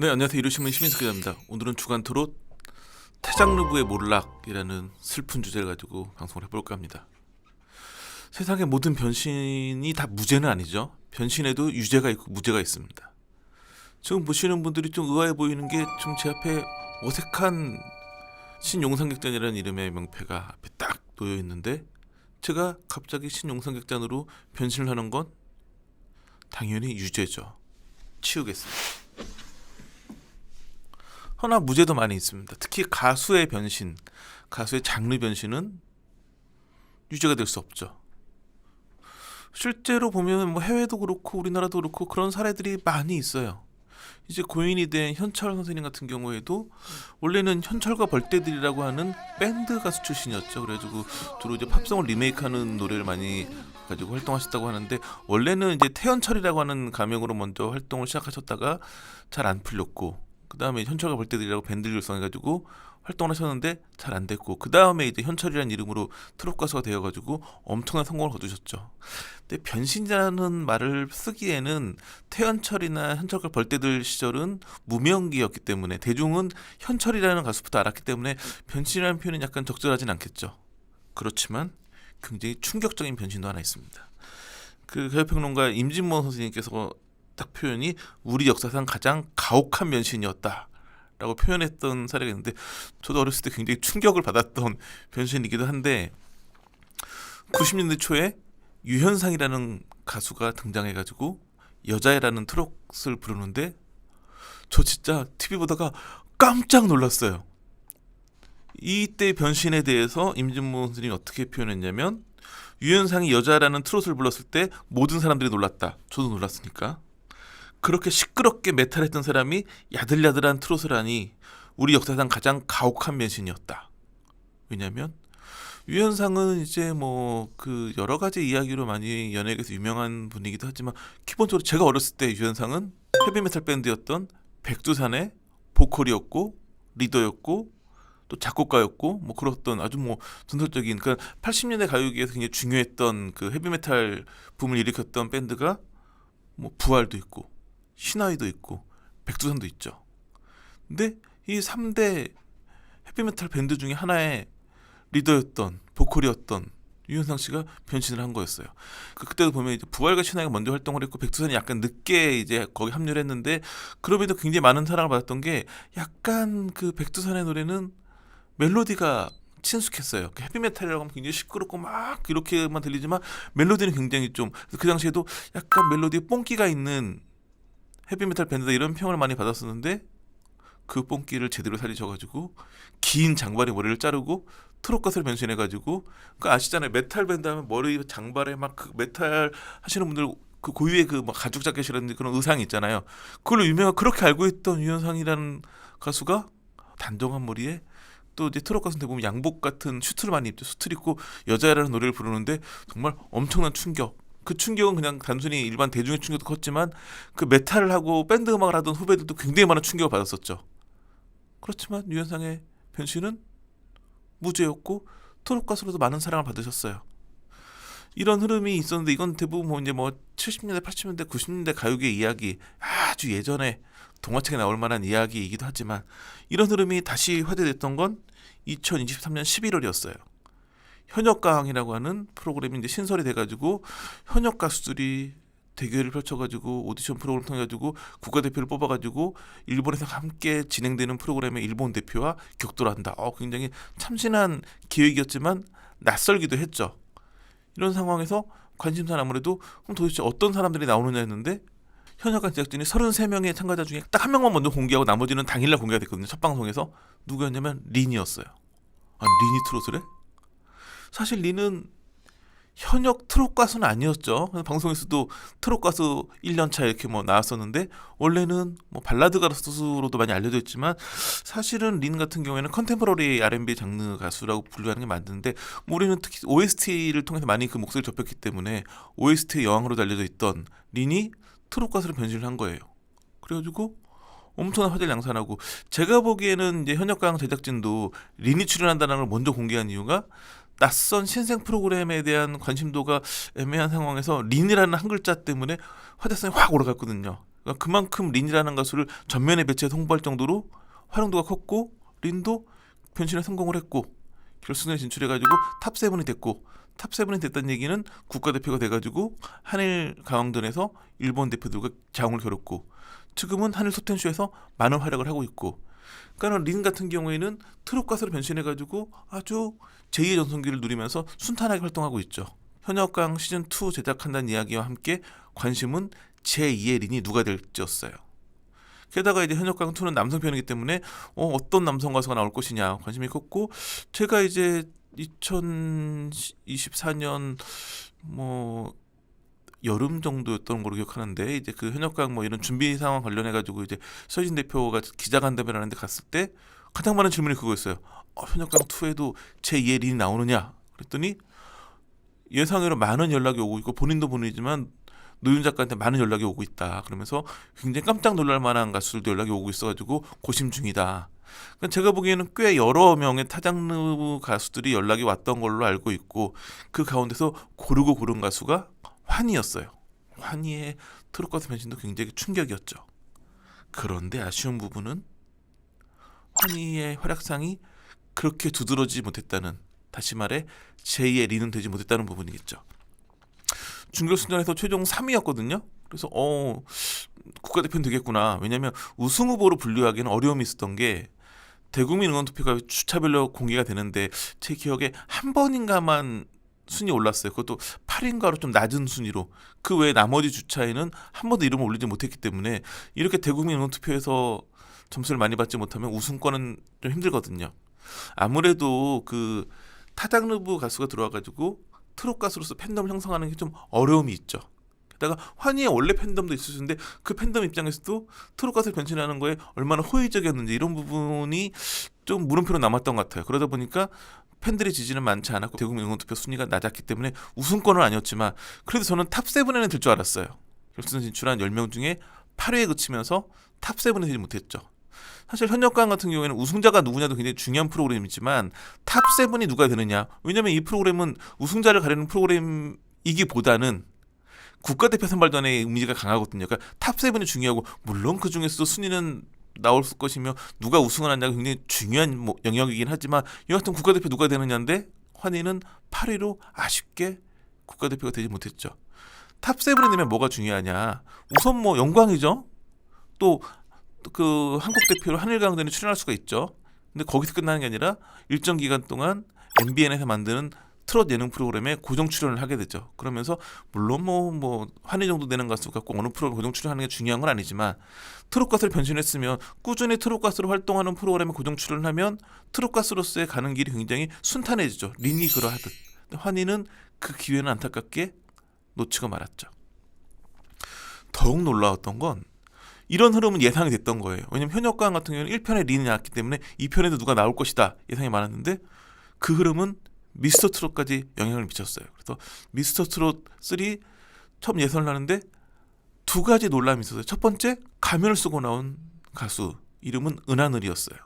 네, 안녕하세요. 이루신문 시민석 기자입니다. 오늘은 주간 토론 태장르부의 몰락이라는 슬픈 주제를 가지고 방송을 해볼까 합니다. 세상의 모든 변신이 다 무죄는 아니죠. 변신에도 유죄가 있고 무죄가 있습니다. 지금 보시는 분들이 좀 의아해 보이는 게 좀 제 앞에 어색한 신용상객단이라는 이름의 명패가 앞에 딱 놓여 있는데, 제가 갑자기 신용상객단으로 변신을 하는 건 당연히 유죄죠. 치우겠습니다. 허나 무죄도 많이 있습니다. 특히 가수의 변신, 가수의 장르 변신은 유죄가 될 수 없죠. 실제로 보면 뭐 해외도 그렇고 우리나라도 그렇고 그런 사례들이 많이 있어요. 이제 고인이 된 현철 선생님 같은 경우에도 원래는 현철과 벌떼들이라고 하는 밴드 가수 출신이었죠. 그래가지고 주로 이제 팝송을 리메이크하는 노래를 많이 가지고 활동하셨다고 하는데, 원래는 이제 태연철이라고 하는 가명으로 먼저 활동을 시작하셨다가 잘 안 풀렸고, 그 다음에 현철과 벌떼들이라고 밴드를 결성해가지고 활동을 하셨는데 잘 안 됐고, 그 다음에 이제 현철이라는 이름으로 트롯 가수가 되어가지고 엄청난 성공을 거두셨죠. 근데 변신이라는 말을 쓰기에는 태연철이나 현철과 벌떼들 시절은 무명기였기 때문에 대중은 현철이라는 가수부터 알았기 때문에 변신이라는 표현은 약간 적절하진 않겠죠. 그렇지만 굉장히 충격적인 변신도 하나 있습니다. 그 가요평론가 임진모 선생님께서 딱 표현이 우리 역사상 가장 가혹한 변신이었다라고 표현했던 사례가 있는데, 저도 어렸을 때 굉장히 충격을 받았던 변신이기도 한데, 90년대 초에 유현상이라는 가수가 등장해가지고 여자애라는 트롯을 부르는데, 저 진짜 TV 보다가 깜짝 놀랐어요. 이때 변신에 대해서 임진모 선생님이 어떻게 표현했냐면, 유현상이 여자라는 트롯을 불렀을 때 모든 사람들이 놀랐다. 저도 놀랐으니까. 그렇게 시끄럽게 메탈했던 사람이 야들야들한 트롯을 하니 우리 역사상 가장 가혹한 변신이었다. 왜냐면 유현상은 이제 뭐 그 여러 가지 이야기로 많이 연예계에서 유명한 분이기도 하지만, 기본적으로 제가 어렸을 때 유현상은 헤비메탈 밴드였던 백두산의 보컬이었고 리더였고 또 작곡가였고 뭐 그렇던 아주 뭐 전설적인, 그러니까 80년대 가요계에서 굉장히 중요했던 그 헤비메탈 붐을 일으켰던 밴드가 뭐 부활도 있고 신화위도 있고 백두산도 있죠. 근데 이 3대 헤비메탈 밴드 중에 하나의 리더였던 보컬이었던 유현상 씨가 변신을 한 거였어요. 그때도 보면 이제 부활과 신화가 먼저 활동을 했고 백두산이 약간 늦게 이제 거기 합류를 했는데, 그럼에도 굉장히 많은 사랑을 받았던 게, 약간 그 백두산의 노래는 멜로디가 친숙했어요. 헤비메탈이라고 하면 굉장히 시끄럽고 막 이렇게만 들리지만 멜로디는 굉장히 좀, 그 당시에도 약간 멜로디에 뽕기가 있는 헤비메탈 밴드다 이런 평을 많이 받았었는데, 그 뽕기를 제대로 살리셔가지고 긴 장발에 머리를 자르고 트롯 가수를 변신해가지고, 그 아시잖아요. 메탈 밴드 하면 머리 장발에 막 그 메탈 하시는 분들 그 고유의 그 막 가죽 자켓이라든지 그런 의상이 있잖아요. 그걸로 유명한, 그렇게 알고 있던 유현상이라는 가수가 단정한 머리에, 또 이제 트롯 가수인데 보면 양복 같은 슈트를 많이 입죠. 수트를 입고 여자라는 노래를 부르는데 정말 엄청난 충격. 그 충격은 그냥 단순히 일반 대중의 충격도 컸지만, 그 메탈을 하고 밴드 음악을 하던 후배들도 굉장히 많은 충격을 받았었죠. 그렇지만 유현상의 변신은 무죄였고 트롯 가수로도 많은 사랑을 받으셨어요. 이런 흐름이 있었는데, 이건 대부분 뭐 이제 뭐 70년대, 80년대, 90년대 가요계 이야기, 아주 예전에 동화책에 나올 만한 이야기이기도 하지만, 이런 흐름이 다시 화제됐던 건 2023년 11월이었어요. 현역가왕이라고 하는 프로그램이 이제 신설이 돼가지고 현역 가수들이 대결을 펼쳐가지고 오디션 프로그램을 통해가지고 국가대표를 뽑아가지고 일본에서 함께 진행되는 프로그램의 일본 대표와 격돌을 한다. 굉장히 참신한 기획이었지만 낯설기도 했죠. 이런 상황에서 관심사는 아무래도 그럼 도대체 어떤 사람들이 나오느냐 했는데, 현역관 제작진이 33명의 참가자 중에 딱 한 명만 먼저 공개하고 나머지는 당일날 공개가 됐거든요. 첫 방송에서. 누구였냐면 린이었어요. 린이 트롯을 해? 사실 린은 현역 트롯 가수는 아니었죠. 방송에서도 트롯 가수 1년차 이렇게 뭐 나왔었는데, 원래는 뭐 발라드 가수로도 많이 알려져 있지만, 사실은 린 같은 경우에는 컨템포러리 R&B 장르 가수라고 분류하는 게 맞는데, 뭐 우리는 특히 OST를 통해서 많이 그 목소리를 접했기 때문에 OST의 여왕으로도 알려져 있던 린이 트롯 가수로 변신을 한 거예요. 그래가지고 엄청난 화제를 양산하고, 제가 보기에는 이제 현역가왕 제작진도 린이 출연한다는 걸 먼저 공개한 이유가, 낯선 신생 프로그램에 대한 관심도가 애매한 상황에서 린이라는 한 글자 때문에 화제성이 확 올라갔거든요. 그러니까 그만큼 린이라는 가수를 전면에 배치해서 홍보할 정도로 활용도가 컸고 린도 변신에 성공을 했고 결승전에 진출해가지고 탑7이 됐고 탑7이 됐다는 얘기는 국가대표가 돼가지고 한일 강왕전에서 일본 대표들과 자웅을 겨뤘고 지금은 한일 소텐쇼에서 많은 활약을 하고 있고 그러니까 린 같은 경우에는 트롯 가수로 변신해가지고 아주 제2의 전성기를 누리면서 순탄하게 활동하고 있죠. 현역강 시즌2 제작한다는 이야기와 함께 관심은 제2의 린이 누가 될지였어요. 게다가 이제 현역강2는 남성 편이기 때문에 어떤 남성 가수가 나올 것이냐 관심이 컸고 제가 이제 2024년 뭐 여름 정도였던 걸로 기억하는데 이제 그 현역강 뭐 이런 준비 상황 관련해 가지고 이제 서진 대표가 기자간담회를 하는데 갔을 때 가장 많은 질문이 그거였어요. 현역강 2에도 제2의 린이 나오느냐? 그랬더니 예상외로 많은 연락이 오고 있고 본인도 본인이지만 노윤 작가한테 많은 연락이 오고 있다. 그러면서 굉장히 깜짝 놀랄 만한 가수들도 연락이 오고 있어가지고 고심 중이다. 그러니까 제가 보기에는 꽤 여러 명의 타장르 가수들이 연락이 왔던 걸로 알고 있고 그 가운데서 고르고 고른 가수가 환희였어요. 환희의 트롯 가수 변신도 굉장히 충격이었죠. 그런데 아쉬운 부분은 환희의 활약상이 그렇게 두드러지지 못했다는, 다시 말해 제2의 린은 되지 못했다는 부분이겠죠. 준결승전에서 최종 3위였거든요. 그래서 국가대표는 되겠구나. 왜냐하면 우승 후보로 분류하기는 어려움이 있었던 게 대국민 응원 투표가 주차별로 공개가 되는데 제 기억에 한 번인가만 순위 올랐어요. 그것도 8인가로 좀 낮은 순위로. 그 외에 나머지 주차에는 한 번도 이름을 올리지 못했기 때문에 이렇게 대국민 응원 투표에서 점수를 많이 받지 못하면 우승권은 좀 힘들거든요. 아무래도 그 타장르부 가수가 들어와가지고 트롯 가수로서 팬덤을 형성하는 게 좀 어려움이 있죠. 게다가 환희의 원래 팬덤도 있을 수 있는데 그 팬덤 입장에서도 트롯 가수를 변신하는 거에 얼마나 호의적이었는지 이런 부분이 좀 물음표로 남았던 것 같아요. 그러다 보니까 팬들의 지지는 많지 않았고 대국민 응원투표 순위가 낮았기 때문에 우승권은 아니었지만 그래도 저는 탑7에는 들 줄 알았어요. 결승전 진출한 10명 중에 8회에 그치면서 탑7에 되지 못했죠. 사실 현역강 같은 경우에는 우승자가 누구냐도 굉장히 중요한 프로그램이지만 탑7이 누가 되느냐, 왜냐하면 이 프로그램은 우승자를 가리는 프로그램이기보다는 국가대표 선발전의 의미가 강하거든요. 그러니까 탑7이 중요하고 물론 그 중에서도 순위는 나올 것이며 누가 우승을 하냐가 굉장히 중요한 영역이긴 하지만 여하튼 국가대표 누가 되느냐인데 환희는 8위로 아쉽게 국가대표가 되지 못했죠. 탑7이 되면 뭐가 중요하냐, 우선 영광이죠. 또 그 한국 대표로 한일강전에 출연할 수가 있죠. 근데 거기서 끝나는 게 아니라 일정 기간 동안 MBN에서 만드는 트롯 예능 프로그램에 고정 출연을 하게 되죠. 그러면서 물론 환희 정도 되는 가수가 꼭 어느 프로그램에 고정 출연하는 게 중요한 건 아니지만 트롯 가수를 변신했으면 꾸준히 트롯 가수로 활동하는 프로그램에 고정 출연을 하면 트롯 가수로서의 가는 길이 굉장히 순탄해지죠. 린이 그러하듯. 환희는 그 기회는 안타깝게 놓치고 말았죠. 더욱 놀라웠던 건 이런 흐름은 예상이 됐던 거예요. 왜냐면 현역강 같은 경우는 1편에 린이 나왔기 때문에 2편에도 누가 나올 것이다 예상이 많았는데 그 흐름은 미스터 트롯까지 영향을 미쳤어요. 그래서 미스터 트롯 3 처음 예선을 하는데 두 가지 논란이 있었어요. 첫 번째, 가면을 쓰고 나온 가수 이름은 은하늘이었어요.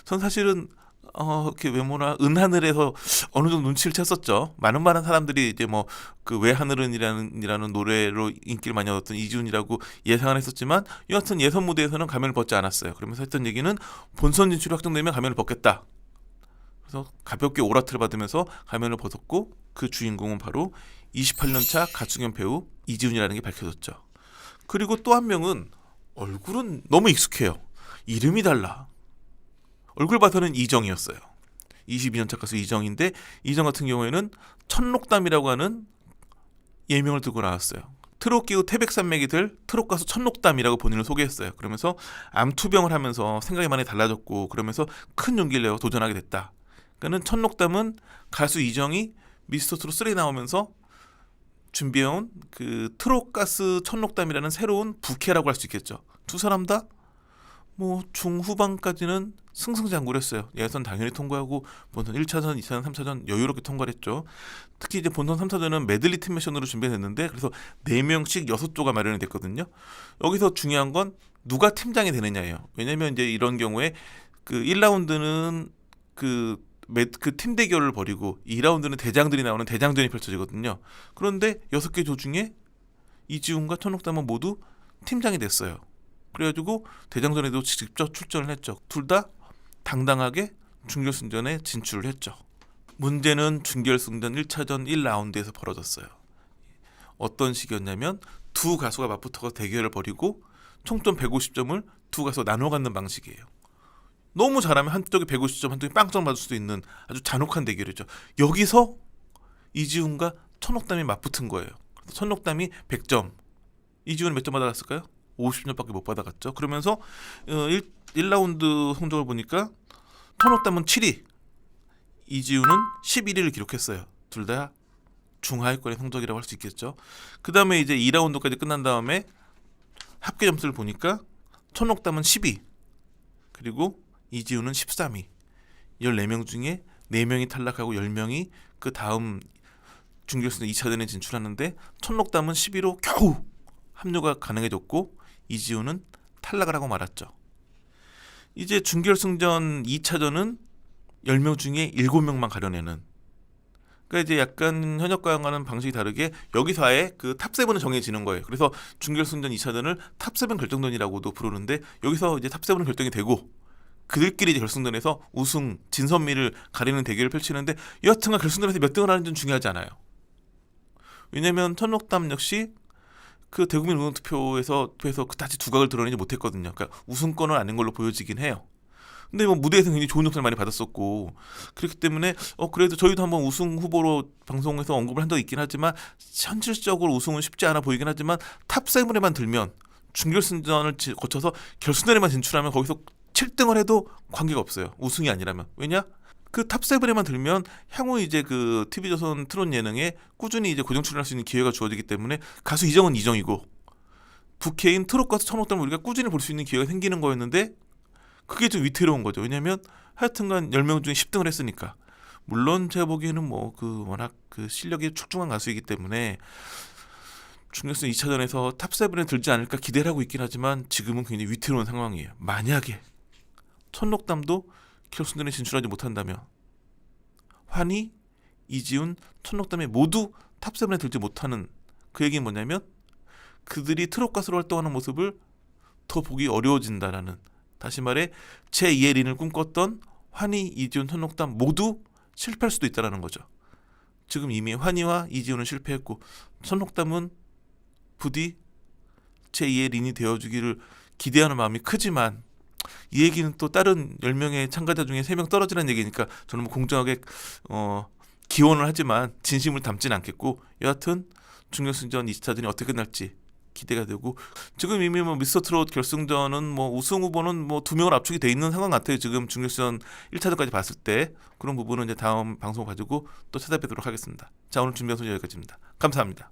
전 사실은 이렇게 외모나 은하늘에서 어느 정도 눈치를 챘었죠. 많은 사람들이 이제 그 왜 하늘은이라는 노래로 인기를 많이 얻었던 이지훈이라고 예상을 했었지만 여하튼 예선 무대에서는 가면을 벗지 않았어요. 그러면서 했던 얘기는 본선 진출이 확정되면 가면을 벗겠다. 그래서 가볍게 오라트를 받으면서 가면을 벗었고 그 주인공은 바로 28년차 가수겸 배우 이지훈이라는 게 밝혀졌죠. 그리고 또 한 명은 얼굴은 너무 익숙해요. 이름이 달라. 얼굴 봐서는 이정이었어요. 22년차 가수 이정인데 이정 같은 경우에는 천록담이라고 하는 예명을 들고 나왔어요. 트롯 기후 태백산맥이 될 트롯 가수 천록담이라고 본인을 소개했어요. 그러면서 암투병을 하면서 생각이 많이 달라졌고 그러면서 큰 용기를 내어 도전하게 됐다. 그러니까 천록담은 가수 이정이 미스터 트롯 3 나오면서 준비해온 그 트롯 가수 천록담이라는 새로운 부캐라고 할 수 있겠죠. 두 사람 다 중후반까지는 승승장구했어요. 예선 당연히 통과하고 본선 1차전, 2차전, 3차전 여유롭게 통과를 했죠. 특히 이제 본선 3차전은 메들리 팀 미션으로 준비했는데 그래서 4명씩 6조가 마련이 됐거든요. 여기서 중요한 건 누가 팀장이 되느냐예요. 왜냐면 이제 이런 경우에 그 1라운드는 그 팀 대결을 벌이고 2라운드는 대장들이 나오는 대장전이 펼쳐지거든요. 그런데 6개 조 중에 이지훈과 천록담은 모두 팀장이 됐어요. 그래가지고 대장전에도 직접 출전을 했죠. 둘 다 당당하게 준결승전에 진출을 했죠. 문제는 준결승전 1차전 1라운드에서 벌어졌어요. 어떤 식이었냐면 두 가수가 맞붙어서 대결을 벌이고 총점 150점을 두 가수가 나눠 갖는 방식이에요. 너무 잘하면 한쪽이 150점, 한쪽이 빵점 받을 수도 있는 아주 잔혹한 대결이죠. 여기서 이지훈과 천록담이 맞붙은 거예요. 천록담이 100점, 이지훈이 몇 점 받아갔을까요? 50점밖에 못 받아갔죠. 그러면서 1라운드 성적을 보니까 천록담은 7위, 이지훈은 11위를 기록했어요. 둘 다 중하위권의 성적이라고 할 수 있겠죠. 그 다음에 이제 2라운드까지 끝난 다음에 합계 점수를 보니까 천록담은 10위, 그리고 이지훈은 13위. 14명 중에 4명이 탈락하고 10명이 그 다음 준결승 2차전에 진출하는데 천록담은 10위로 겨우 합류가 가능해졌고 이지훈은 탈락을 하고 말았죠. 이제 준결승전 2차전은 10명 중에 7명만 가려내는, 그러니까 이제 약간 현역과는 방식이 다르게 여기서 아예 그 탑7은 정해지는 거예요. 그래서 준결승전 2차전을 탑7 결정전이라고도 부르는데 여기서 이제 탑7은 결정이 되고 그들끼리 이제 결승전에서 우승, 진선미를 가리는 대결을 펼치는데 여하튼간 결승전에서 몇 등을 하는지는 중요하지 않아요. 왜냐면 천록담 역시 그 대국민 의원투표에서 그다지 두각을 드러내지 못했거든요. 그러니까 우승권은 아닌 걸로 보여지긴 해요. 근데 뭐 무대에서 굉장히 좋은 역할을 많이 받았었고 그렇기 때문에 그래도 저희도 한번 우승 후보로 방송에서 언급을 한 적이 있긴 하지만 현실적으로 우승은 쉽지 않아 보이긴 하지만 탑7에만 들면 준결승전을 거쳐서 결승전에만 진출하면 거기서 7등을 해도 관계가 없어요. 우승이 아니라면. 왜냐? 그 탑7에만 들면 향후 이제 그 TV조선 트롯 예능에 꾸준히 이제 고정 출연할 수 있는 기회가 주어지기 때문에 가수 이정은 이정이고 부캐인 트롯 가수 천록담을 우리가 꾸준히 볼 수 있는 기회가 생기는 거였는데 그게 좀 위태로운 거죠. 왜냐면 하여튼간 10명 중에 10등을 했으니까. 물론 제가 보기에는 뭐 그 워낙 그 실력이 출중한 가수이기 때문에 준결승 2차전에서 탑7에 들지 않을까 기대를 하고 있긴 하지만 지금은 굉장히 위태로운 상황이에요. 만약에 천록담도 결승전에 진출하지 못한다면 환희, 이지훈, 천록담이 모두 탑7에 들지 못하는, 그 얘기는 뭐냐면 그들이 트롯 가수로 활동하는 모습을 더 보기 어려워진다라는, 다시 말해 제2의 린을 꿈꿨던 환희, 이지훈, 천록담 모두 실패할 수도 있다는 거죠. 지금 이미 환희와 이지훈은 실패했고 천록담은 부디 제2의 린이 되어주기를 기대하는 마음이 크지만 이 얘기는 또 다른 10명의 참가자 중에 3명 떨어지는 얘기니까 저는 뭐 공정하게 기원을 하지만 진심을 담지는 않겠고 여하튼 준결승전 2차전이 어떻게 끝날지 기대가 되고 지금 이미 뭐 미스터트롯 결승전은 뭐 우승 후보는 뭐 2명을 압축이 돼 있는 상황 같아요. 지금 준결승전 1차전까지 봤을 때 그런 부분은 이제 다음 방송 가지고 또 찾아뵙도록 하겠습니다. 자, 오늘 준비한 소식 여기까지입니다. 감사합니다.